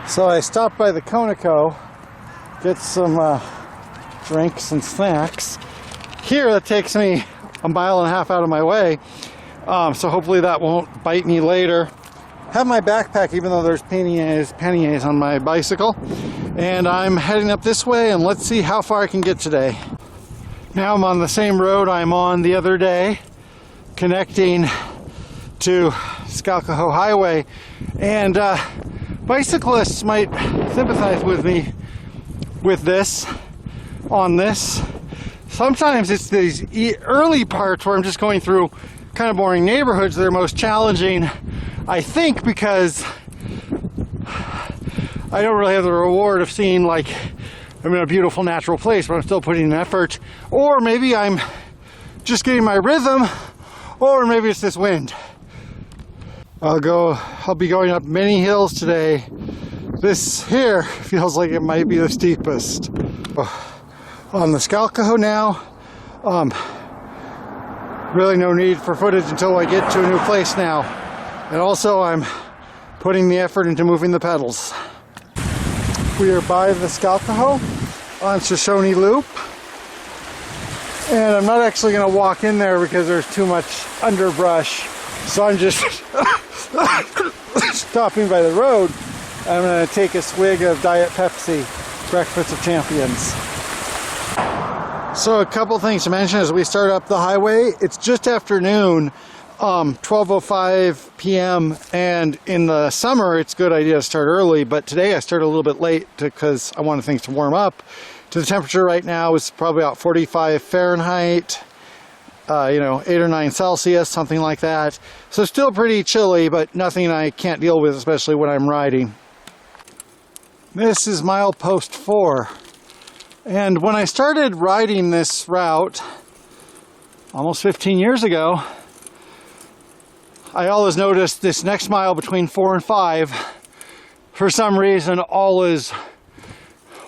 So I stopped by the Conoco, get some drinks and snacks. Here that takes me a mile and a half out of my way, so hopefully that won't bite me later. Have my backpack, even though there's panniers on my bicycle, and I'm heading up this way, and let's see how far I can get today. Now I'm on the same road I'm on the other day, connecting to Skalkaho Highway, and bicyclists might sympathize with me with this, on this. Sometimes it's these early parts where I'm just going through kind of boring neighborhoods that are most challenging, I think, because I don't really have the reward of seeing, like, I'm in a beautiful natural place, but I'm still putting in effort. Or maybe I'm just getting my rhythm, or maybe it's this wind. I'll be going up many hills today. This here feels like it might be the steepest. On the Skalkaho now. Really no need for footage until I get to a new place now. And also I'm putting the effort into moving the pedals. We are by the Skalkaho on Shoshone Loop. And I'm not actually going to walk in there because there's too much underbrush. So I'm just stopping by the road. I'm going to take a swig of Diet Pepsi, Breakfast of Champions. So a couple things to mention as we start up the highway. It's just afternoon, 12:05 p.m. and in the summer it's a good idea to start early, but today I started a little bit late because I wanted things to warm up. The temperature right now is probably about 45 Fahrenheit. 8 or 9 Celsius, something like that. So still pretty chilly, but nothing I can't deal with, especially when I'm riding. This is milepost 4. And when I started riding this route almost 15 years ago, I always noticed this next mile between 4 and 5, for some reason, was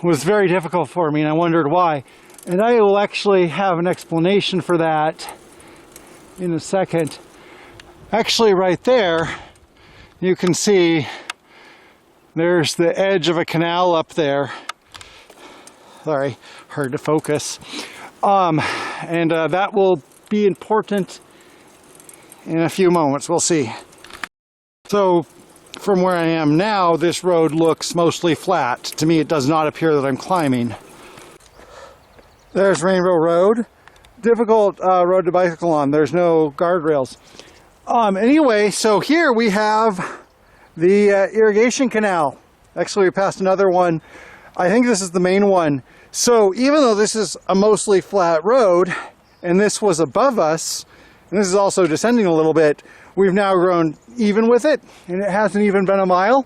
very difficult for me, and I wondered why. And I will actually have an explanation for that in a second. Actually, right there, you can see there's the edge of a canal up there. Sorry, hard to focus. That will be important in a few moments. We'll see. So, from where I am now, this road looks mostly flat. To me, it does not appear that I'm climbing. There's Rainbow Road. Difficult road to bicycle on. There's no guardrails. Anyway, so here we have the irrigation canal. Actually, we passed another one. I think this is the main one. So even though this is a mostly flat road, and this was above us, and this is also descending a little bit, we've now grown even with it, and it hasn't even been a mile.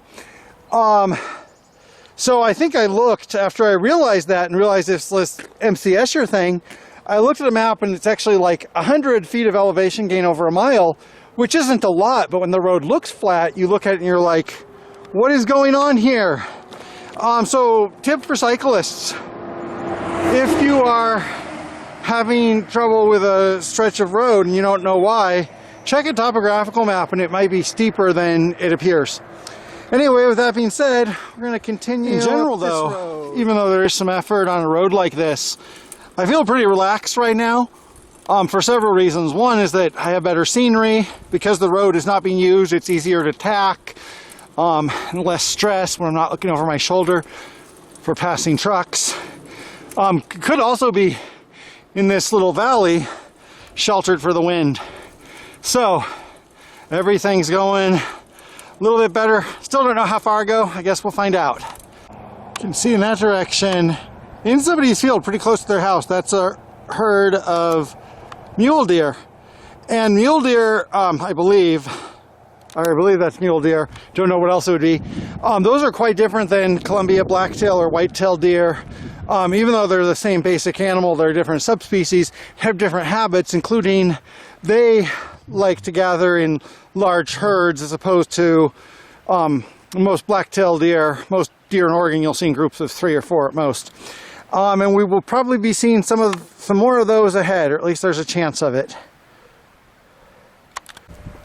So I think I looked, after I realized that and realized this MC Escher thing, I looked at a map and it's actually like 100 feet of elevation gain over a mile, which isn't a lot, but when the road looks flat, you look at it and you're like, what is going on here? So tip for cyclists, if you are having trouble with a stretch of road and you don't know why, check a topographical map and it might be steeper than it appears. Anyway, with that being said, we're going to continue. In general, though, even though there is some effort on a road like this, I feel pretty relaxed right now for several reasons. One is that I have better scenery. Because the road is not being used, it's easier to tack, and less stress when I'm not looking over my shoulder for passing trucks. Could also be in this little valley, sheltered for the wind. So, everything's going a little bit better. Still don't know how far I go. I guess we'll find out. You can see in that direction, in somebody's field pretty close to their house, that's a herd of mule deer. And mule deer, I believe that's mule deer. Don't know what else it would be. Those are quite different than Columbia blacktail or white-tailed deer. Even though they're the same basic animal, they're different subspecies, have different habits, including they like to gather in large herds as opposed to most black-tailed deer. Most deer in Oregon, you'll see in groups of 3 or 4 at most. And we will probably be seeing some more of those ahead, or at least there's a chance of it.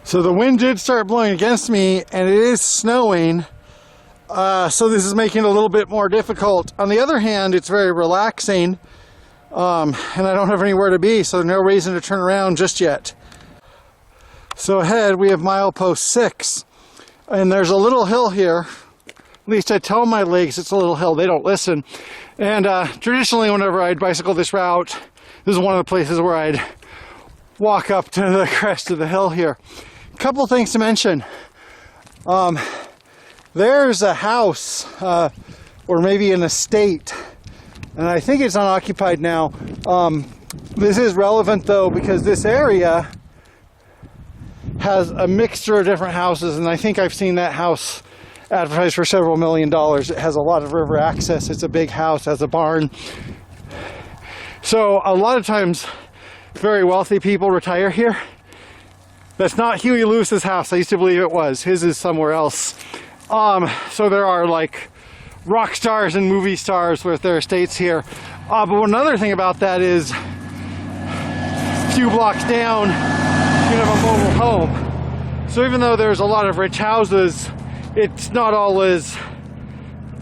So the wind did start blowing against me, and it is snowing. So this is making it a little bit more difficult. On the other hand, it's very relaxing, and I don't have anywhere to be, so no reason to turn around just yet. So ahead we have milepost 6, and there's a little hill here. At least I tell my legs it's a little hill. They don't listen. And traditionally, whenever I'd bicycle this route, this is one of the places where I'd walk up to the crest of the hill here. A couple things to mention. There's a house, or maybe an estate, and I think it's unoccupied now. This is relevant though, because this area has a mixture of different houses, and I think I've seen that house advertised for several $1 million. It has a lot of river access. It's a big house, has a barn. So a lot of times very wealthy people retire here. That's not Huey Lewis's house. I used to believe it was. His is somewhere else. So there are like rock stars and movie stars with their estates here. But another thing about that is a few blocks down you have a mobile home. So even though there's a lot of rich houses, it's not all as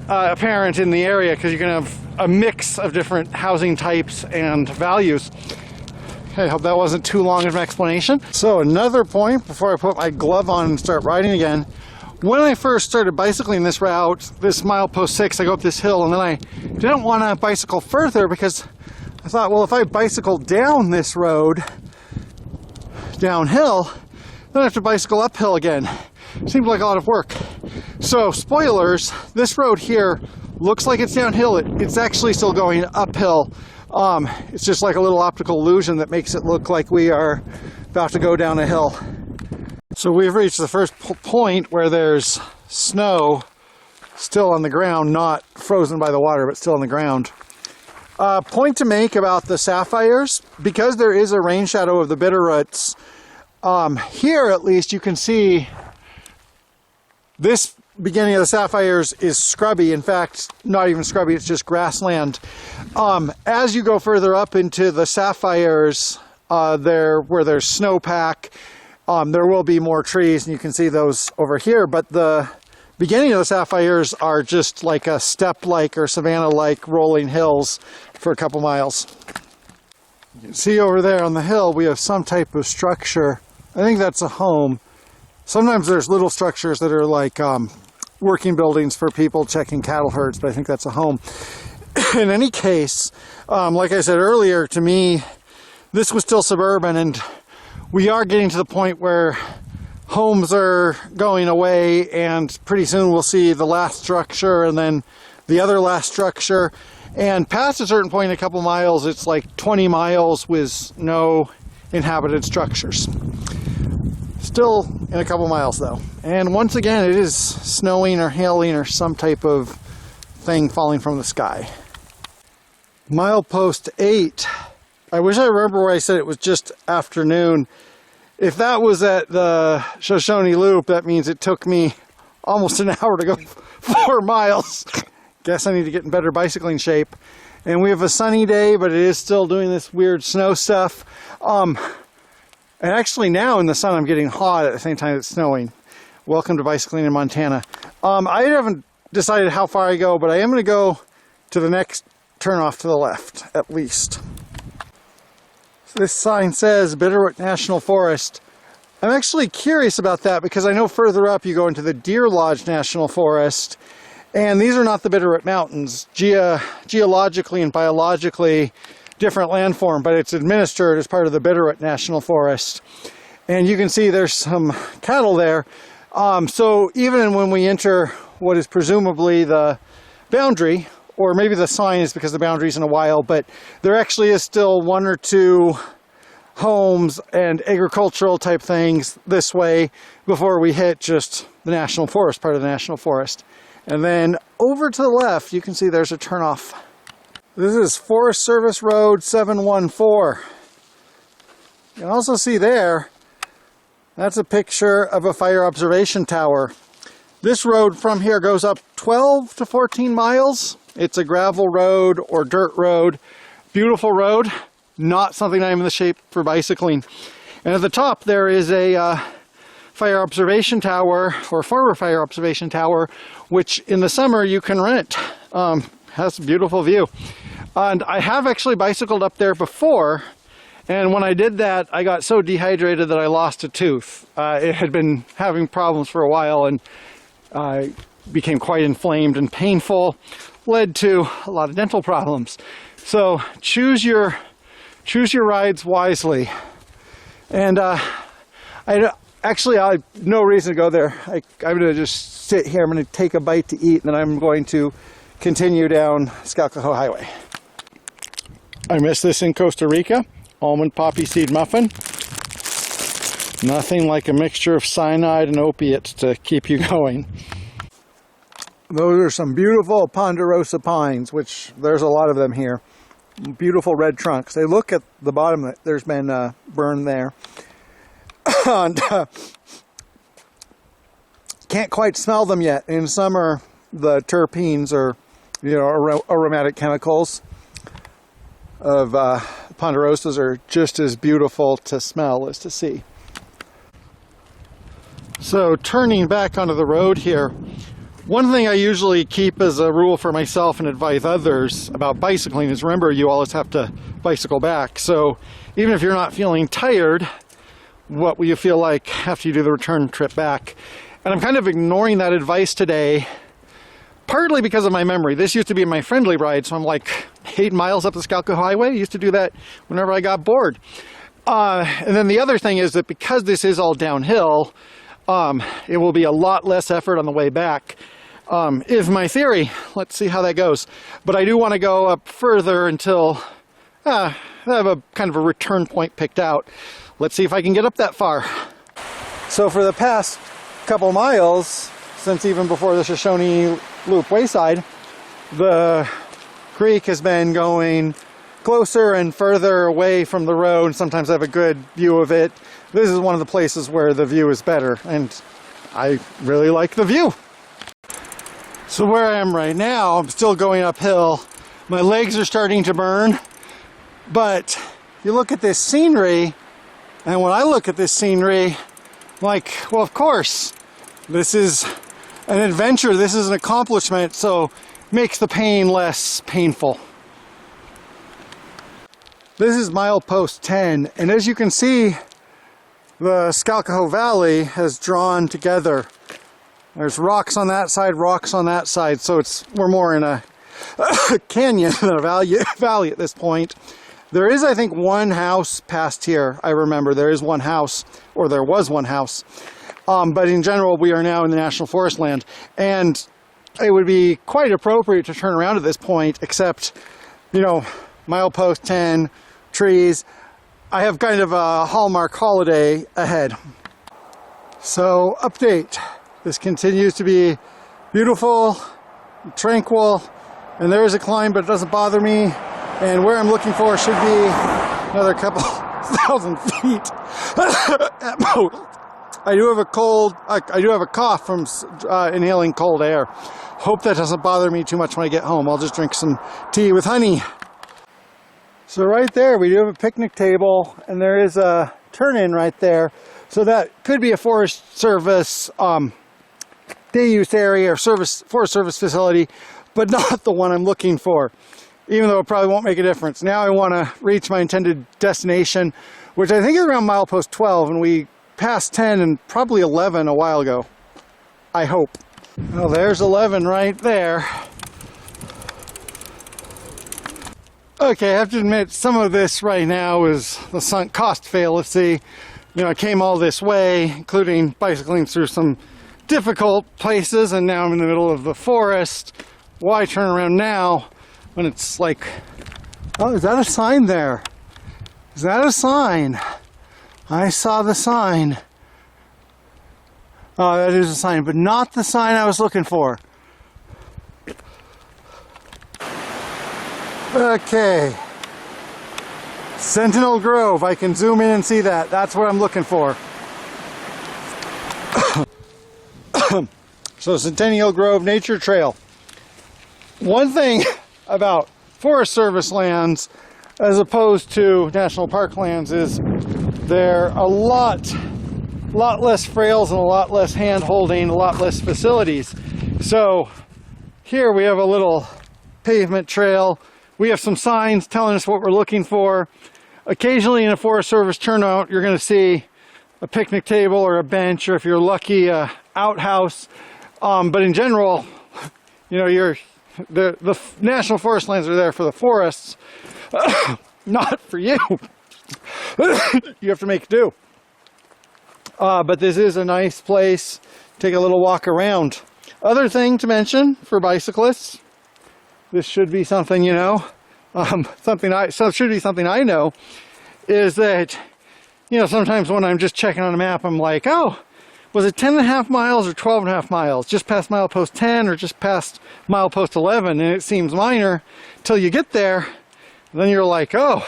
apparent in the area, because you can have a mix of different housing types and values. Okay, I hope that wasn't too long of an explanation. So another point before I put my glove on and start riding again. When I first started bicycling this route, this milepost 6, I go up this hill, and then I didn't want to bicycle further because I thought, well, if I bicycle down this road, downhill, then I have to bicycle uphill again. Seemed like a lot of work. So, spoilers, this road here looks like it's downhill. It's actually still going uphill. It's just like a little optical illusion that makes it look like we are about to go down a hill. So we've reached the first point where there's snow still on the ground, not frozen by the water, but still on the ground. Point to make about the sapphires, because there is a rain shadow of the bitterroots, here at least you can see this beginning of the sapphires is scrubby. In fact, not even scrubby, it's just grassland. As you go further up into the sapphires, where there's snowpack, there will be more trees, and you can see those over here, but the beginning of the sapphires are just like a steppe-like or savanna-like rolling hills for a couple miles. You can see over there on the hill we have some type of structure. I think that's a home. Sometimes there's little structures that are like working buildings for people checking cattle herds, but I think that's a home. In any case, like I said earlier, to me, this was still suburban, and we are getting to the point where homes are going away, and pretty soon we'll see the last structure and then the other last structure. And past a certain point, in a couple miles, it's like 20 miles with no inhabited structures. Still in a couple miles though. And once again, it is snowing or hailing or some type of thing falling from the sky. Milepost 8. I wish I remember where I said it was just afternoon. If that was at the Shoshone Loop, that means it took me almost an hour to go 4 miles. Guess I need to get in better bicycling shape. And we have a sunny day, but it is still doing this weird snow stuff. And actually now in the sun I'm getting hot at the same time it's snowing. Welcome to bicycling in Montana. I haven't decided how far I go, but I am going to go to the next turnoff to the left, at least. This sign says Bitterroot National Forest. I'm actually curious about that because I know further up you go into the Deer Lodge National Forest, and these are not the Bitterroot Mountains. Geologically and biologically different landform, but it's administered as part of the Bitterroot National Forest. And you can see there's some cattle there. So even when we enter what is presumably the boundary, or maybe the sign is because the boundary's in a while, but there actually is still 1 or 2 homes and agricultural type things this way before we hit just the National Forest, part of the National Forest. And then over to the left, you can see there's a turnoff. This is Forest Service Road 714. You can also see there, that's a picture of a fire observation tower. This road from here goes up 12 to 14 miles. It's a gravel road or dirt road. Beautiful road, not something I'm in the shape for bicycling. And at the top there is a fire observation tower, or former fire observation tower, which in the summer you can rent. Has a beautiful view. And I have actually bicycled up there before, and when I did that, I got so dehydrated that I lost a tooth. It had been having problems for a while, and became quite inflamed and painful, led to a lot of dental problems. So choose your rides wisely. And I have no reason to go there. I'm going to just sit here. I'm going to take a bite to eat, and then I'm going to continue down Skalkaho Highway. I missed this in Costa Rica. Almond poppy seed muffin. Nothing like a mixture of cyanide and opiates to keep you going. Those are some beautiful ponderosa pines, which there's a lot of them here. Beautiful red trunks. They look at the bottom, there's been burn there. And, can't quite smell them yet. In summer, the terpenes or aromatic chemicals of ponderosas are just as beautiful to smell as to see. So turning back onto the road here, one thing I usually keep as a rule for myself and advise others about bicycling is remember you always have to bicycle back. So even if you're not feeling tired, what will you feel like after you do the return trip back? And I'm kind of ignoring that advice today, partly because of my memory. This used to be my friendly ride, so I'm like 8 miles up the Skalkaho Highway. I used to do that whenever I got bored. And then the other thing is that because this is all downhill, it will be a lot less effort on the way back, is my theory. Let's see how that goes. But I do want to go up further until I have a kind of a return point picked out. Let's see if I can get up that far. So for the past couple miles, since even before the Shoshone Loop Wayside, the creek has been going closer and further away from the road. Sometimes I have a good view of it. This is one of the places where the view is better, and I really like the view. So where I am right now, I'm still going uphill. My legs are starting to burn, but you look at this scenery, and when I look at this scenery, I'm like, well, of course, this is an adventure, this is an accomplishment, so makes the pain less painful. This is milepost 10, and as you can see, the Skalkaho Valley has drawn together. There's rocks on that side, rocks on that side, so we're more in a canyon than a valley at this point. There is, I think, one house past here. I remember there is one house, or there was one house. But in general, we are now in the National Forest land, and it would be quite appropriate to turn around at this point, except, milepost 10, trees. I have kind of a Hallmark holiday ahead. So, update. This continues to be beautiful, tranquil, and there is a climb, but it doesn't bother me. And where I'm looking for should be another couple thousand feet at most. I do have a cough from inhaling cold air. Hope that doesn't bother me too much when I get home. I'll just drink some tea with honey. So right there, we do have a picnic table, and there is a turn-in right there. So that could be a Forest Service day use area or Forest Service facility, but not the one I'm looking for, even though it probably won't make a difference. Now I want to reach my intended destination, which I think is around milepost 12, and we passed 10 and probably 11 a while ago. I hope. Well, there's 11 right there. Okay, I have to admit, some of this right now is the sunk cost fallacy. I came all this way, including bicycling through some difficult places, and now I'm in the middle of the forest. Why turn around now when it's like, oh, is that a sign there? Is that a sign? I saw the sign. Oh, that is a sign, but not the sign I was looking for. Okay. Centennial Grove. I can zoom in and see that. That's what I'm looking for. So Centennial Grove Nature Trail. One thing about Forest Service lands as opposed to national park lands is they're a lot a lot less trails and a lot less hand holding, a lot less facilities. So here we have a little pavement trail. We have some signs telling us what we're looking for. Occasionally in a Forest Service turnout, you're going to see a picnic table or a bench, or if you're lucky, a outhouse. But in general, you know, the national forest lands are there for the forests, not for you. You have to make do. But this is a nice place. Take a little walk around. Other thing to mention for bicyclists, this should be something, you know, should be something I know, is that, you know, sometimes when I'm just checking on a map, I'm like, oh, was it 10.5 miles or 12.5 miles? Just past milepost 10 or just past milepost 11? And it seems minor till you get there. Then you're like, oh,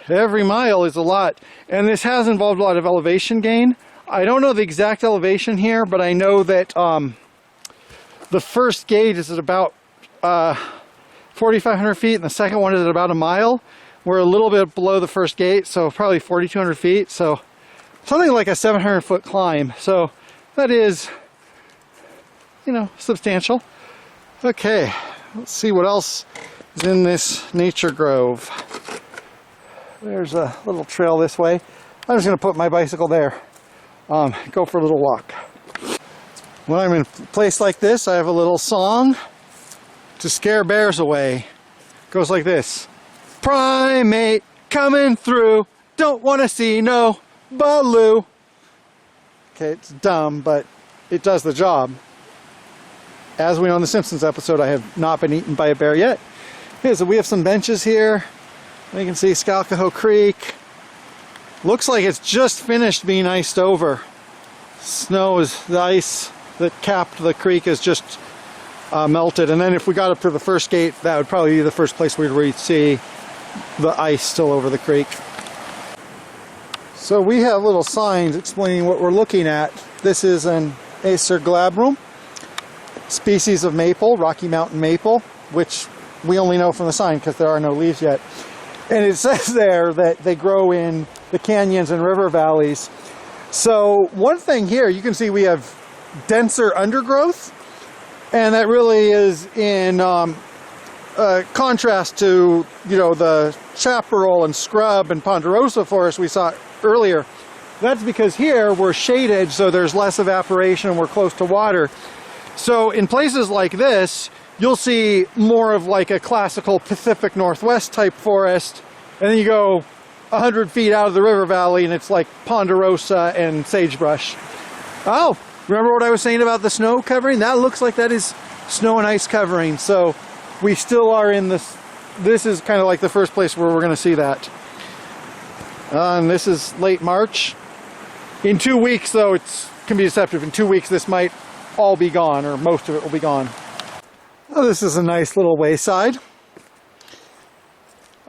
every mile is a lot. And this has involved a lot of elevation gain. I don't know the exact elevation here, but I know that the first gate is at about 4,500 feet, and the second one is at about a mile. We're a little bit below the first gate, so probably 4,200 feet. So something like a 700-foot climb. So that is, you know, substantial. Okay, let's see what else is in this nature grove. There's a little trail this way. I'm just going to put my bicycle there. Go for a little walk. When I'm in a place like this, I have a little song to scare bears away. It goes like this. Primate coming through, don't want to see no baloo. Okay, it's dumb, but it does the job. As we know in the Simpsons episode, I have not been eaten by a bear yet. Okay, so we have some benches here. You can see Skalkaho Creek. Looks like it's just finished being iced over. Snow is, the ice that capped the creek is just melted. And then if we got up to the first gate, that would probably be the first place we'd see the ice still over the creek. So we have little signs explaining what we're looking at. This is an Acer glabrum, species of maple, Rocky Mountain maple, which we only know from the sign because there are no leaves yet. And it says there that they grow in the canyons and river valleys. So one thing here, you can see we have denser undergrowth, and that really is in contrast to, you know, the chaparral and scrub and ponderosa forest we saw earlier. That's because here we're shaded, so there's less evaporation and we're close to water. So in places like this, you'll see more of like a classical Pacific Northwest type forest, and then you go 100 feet out of the river valley and it's like ponderosa and sagebrush. Oh, remember what I was saying about the snow covering? That looks like that is snow and ice covering. So we still are in this is kind of like the first place where we're going to see that. And this is late March. In 2 weeks, though, it can be deceptive. In 2 weeks, this might all be gone, or most of it will be gone. Oh, this is a nice little wayside.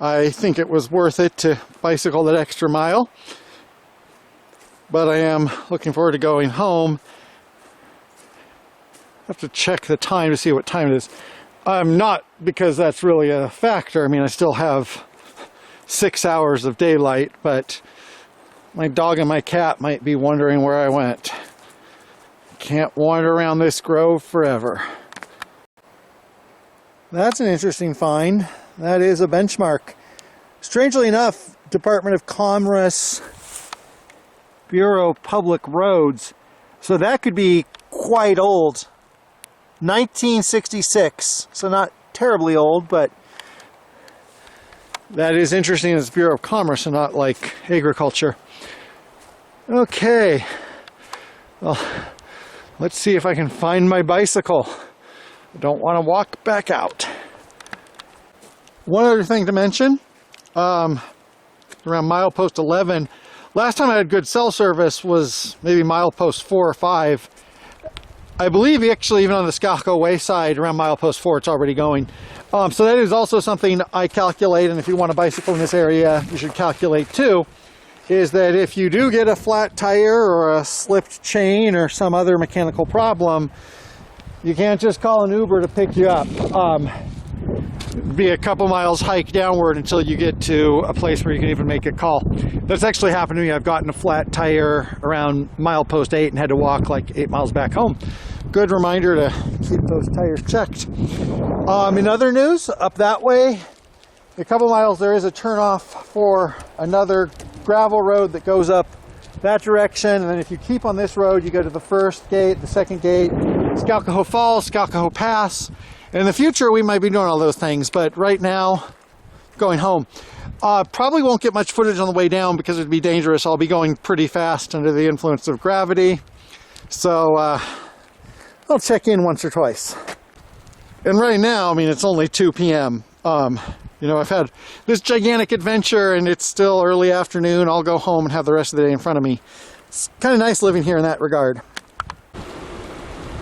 I think it was worth it to bicycle that extra mile. But I am looking forward to going home. I have to check the time to see what time it is. I'm not, because that's really a factor. I mean, I still have 6 hours of daylight, but my dog and my cat might be wondering where I went. Can't wander around this grove forever. That's an interesting find. That is a benchmark. Strangely enough, Department of Commerce, Bureau of Public Roads. So that could be quite old. 1966. So not terribly old, but that is interesting as Bureau of Commerce and not like agriculture. Okay. Well, let's see if I can find my bicycle. I don't want to walk back out. One other thing to mention, around milepost 11, last time I had good cell service was maybe milepost 4 or 5. I believe actually even on the Skalkaho wayside around milepost 4 it's already going. So that is also something I calculate, and if you want to bicycle in this area you should calculate too, is that if you do get a flat tire or a slipped chain or some other mechanical problem, you can't just call an Uber to pick you up. be a couple miles hike downward until you get to a place where you can even make a call. That's actually happened to me. I've gotten a flat tire around milepost 8 and had to walk like 8 miles back home. Good reminder to keep those tires checked. In other news, up that way, a couple miles, there is a turnoff for another gravel road that goes up that direction. And then if you keep on this road, you go to the first gate, the second gate, Skalkaho Falls, Skalkaho Pass. In the future, we might be doing all those things, but right now, going home. Probably won't get much footage on the way down because it'd be dangerous. I'll be going pretty fast under the influence of gravity. So I'll check in once or twice. And right now, I mean, it's only 2 p.m. You know, I've had this gigantic adventure and it's still early afternoon. I'll go home and have the rest of the day in front of me. It's kind of nice living here in that regard.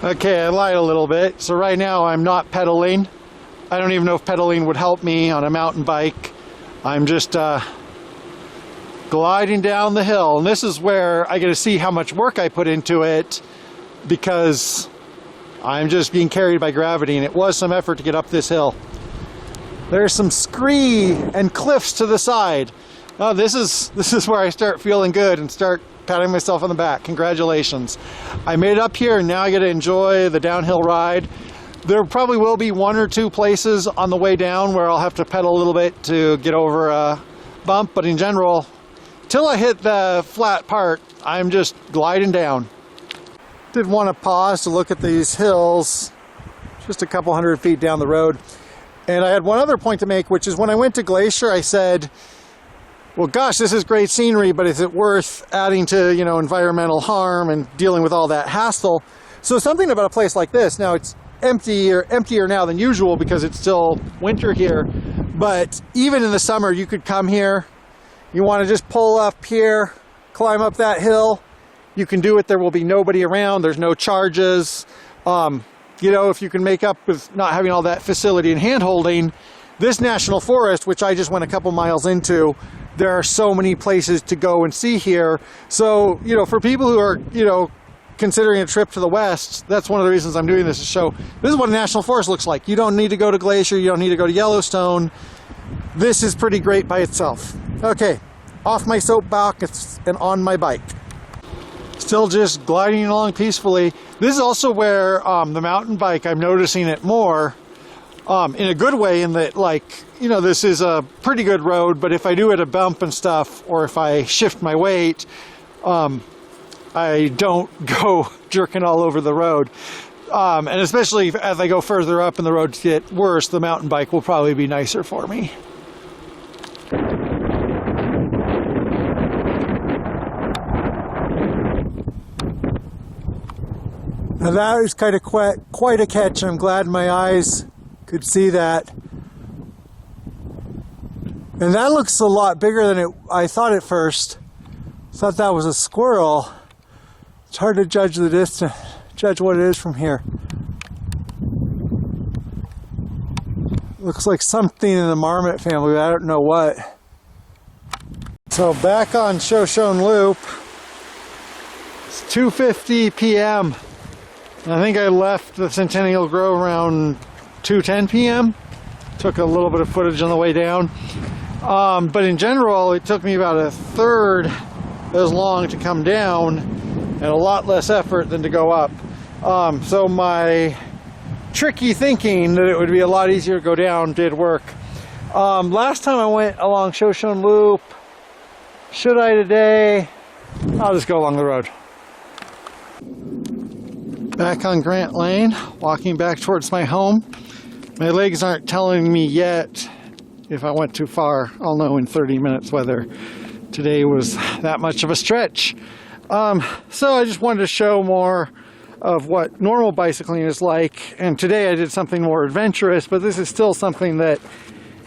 Okay, I lied a little bit. So right now I'm not pedaling. I don't even know if pedaling would help me on a mountain bike. I'm just gliding down the hill. And this is where I get to see how much work I put into it because I'm just being carried by gravity, and it was some effort to get up this hill. There's some scree and cliffs to the side. Oh, this is where I start feeling good and start patting myself on the back. Congratulations. I made it up here and now I get to enjoy the downhill ride. There probably will be 1 or 2 places on the way down where I'll have to pedal a little bit to get over a bump, but in general, till I hit the flat part, I'm just gliding down. Did want to pause to look at these hills just a couple hundred feet down the road. And I had one other point to make, which is when I went to Glacier, I said, well, gosh, this is great scenery, but is it worth adding to, you know, environmental harm and dealing with all that hassle? So something about a place like this, now it's emptier now than usual because it's still winter here, but even in the summer, you could come here. You want to just pull up here, climb up that hill. You can do it. There will be nobody around. There's no charges. You know, if you can make up with not having all that facility and hand-holding, this national forest, which I just went a couple miles into, there are so many places to go and see here. So, you know, for people who are, you know, considering a trip to the west, that's one of the reasons I'm doing this, to show this is what a national forest looks like. You don't need to go to Glacier. You don't need to go to Yellowstone. This is pretty great by itself. Okay, off my soapbox and on my bike. Still just gliding along peacefully. This is also where the mountain bike, I'm noticing it more in a good way, in that, like, you know, this is a pretty good road, but if I do hit a bump and stuff, or if I shift my weight, I don't go jerking all over the road. And especially as I go further up and the roads get worse, the mountain bike will probably be nicer for me. Now that is kind of quite a catch, and I'm glad my eyes could see that. And that looks a lot bigger than I thought at first. Thought that was a squirrel. It's hard to judge the distance, judge what it is from here. Looks like something in the marmot family, but I don't know what. So back on Shoshone Loop. It's 2:50 p.m. I think I left the Centennial Grove around 2:10 p.m. Took a little bit of footage on the way down. But in general, it took me about a third as long to come down and a lot less effort than to go up. So my tricky thinking that it would be a lot easier to go down did work. Last time I went along Shoshone Loop, should I today? I'll just go along the road. Back on Grant Lane, walking back towards my home. My legs aren't telling me yet if I went too far. I'll know in 30 minutes whether today was that much of a stretch. So I just wanted to show more of what normal bicycling is like. And today I did something more adventurous, but this is still something that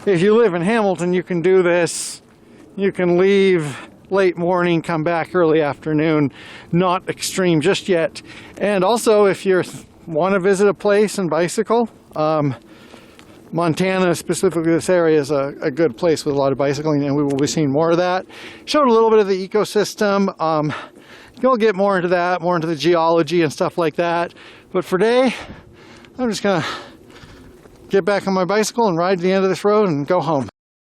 if you live in Hamilton, you can do this. You can leave late morning, come back early afternoon, not extreme just yet. And also, if you want to visit a place and bicycle, Montana, specifically this area, is a good place with a lot of bicycling, and we will be seeing more of that. Showed a little bit of the ecosystem. You'll get more into that, more into the geology and stuff like that. But for today, I'm just gonna get back on my bicycle and ride to the end of this road and go home.